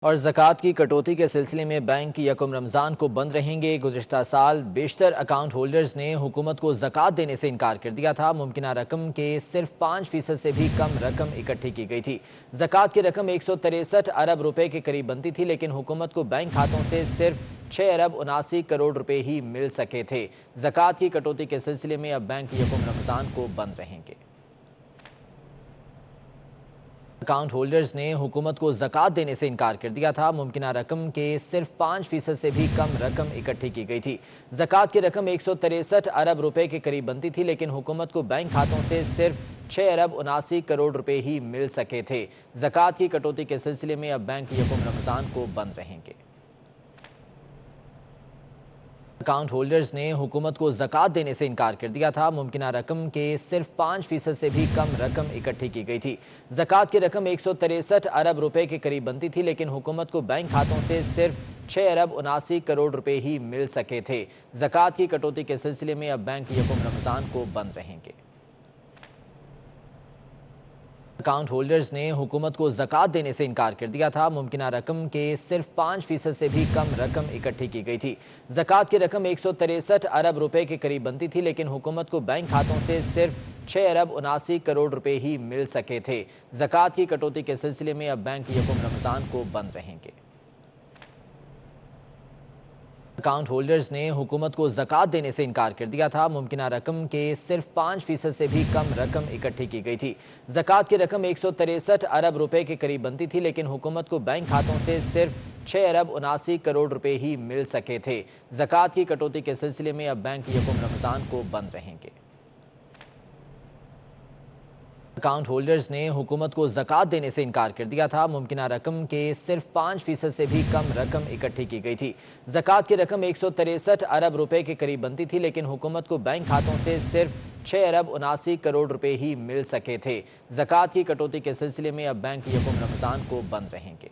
اور زکوٰۃ کی کٹوتی کے سلسلے میں بینک یکم رمضان کو بند رہیں گے۔ گزشتہ سال بیشتر اکاؤنٹ ہولڈرز نے حکومت کو زکوٰۃ دینے سے انکار کر دیا تھا۔ ممکنہ رقم کے صرف 5% سے بھی کم رقم اکٹھی کی گئی تھی۔ زکوٰۃ کی رقم 163 ارب روپے کے قریب بنتی تھی، لیکن حکومت کو بینک کھاتوں سے صرف 6 ارب 79 کروڑ روپے ہی مل سکے تھے۔ زکوٰۃ کی کٹوتی کے سلسلے میں اب بینک یکم رمضان کو بند رہیں گے۔ اکاؤنٹ ہولڈرز نے حکومت کو زکوٰۃ دینے سے انکار کر دیا تھا۔ ممکنہ رقم کے صرف 5% سے بھی کم رقم اکٹھی کی گئی تھی۔ زکوٰۃ کی رقم 163 ارب روپے کے قریب بنتی تھی، لیکن حکومت کو بینک کھاتوں سے صرف 6 ارب 79 کروڑ روپے ہی مل سکے تھے۔ زکوٰۃ کی کٹوتی کے سلسلے میں اب بینک یکم رمضان کو بند رہیں گے۔ اکاؤنٹ ہولڈرز نے حکومت کو زکوٰۃ دینے سے انکار کر دیا تھا۔ ممکنہ رقم کے صرف 5% سے بھی کم رقم اکٹھی کی گئی تھی۔ زکوٰۃ کی رقم 163 ارب روپے کے قریب بنتی تھی، لیکن حکومت کو بینک کھاتوں سے صرف 6 ارب 79 کروڑ روپے ہی مل سکے تھے۔ زکوٰۃ کی کٹوتی کے سلسلے میں اب بینک یکم رمضان کو بند رہیں گے۔ اکاؤنٹ ہولڈرز نے حکومت کو زکوٰۃ دینے سے انکار کر دیا تھا۔ ممکنہ رقم کے صرف 5% سے بھی کم رقم اکٹھی کی گئی تھی۔ زکوٰۃ کی رقم 163 ارب روپے کے قریب بنتی تھی، لیکن حکومت کو بینک کھاتوں سے صرف 6 ارب 79 کروڑ روپے ہی مل سکے تھے۔ زکوٰۃ کی کٹوتی کے سلسلے میں اب بینک یکم رمضان کو بند رہیں گے۔ اکاؤنٹ ہولڈرز نے حکومت کو زکوٰۃ دینے سے انکار کر دیا تھا۔ ممکنہ رقم کے صرف 5% سے بھی کم رقم اکٹھی کی گئی تھی۔ زکوٰۃ کی رقم 163 ارب روپے کے قریب بنتی تھی، لیکن حکومت کو بینک کھاتوں سے صرف 6 ارب 79 کروڑ روپے ہی مل سکے تھے۔ زکوٰۃ کی کٹوتی کے سلسلے میں اب بینک یکم رمضان کو بند رہیں گے۔ اکاؤنٹ ہولڈرز نے حکومت کو زکوٰۃ دینے سے انکار کر دیا تھا۔ ممکنہ رقم کے صرف 5% سے بھی کم رقم اکٹھی کی گئی تھی۔ زکوٰۃ کی رقم 163 ارب روپے کے قریب بنتی تھی، لیکن حکومت کو بینک کھاتوں سے صرف 6 ارب 79 کروڑ روپے ہی مل سکے تھے۔ زکوٰۃ کی کٹوتی کے سلسلے میں اب بینک یکم رمضان کو بند رہیں گے۔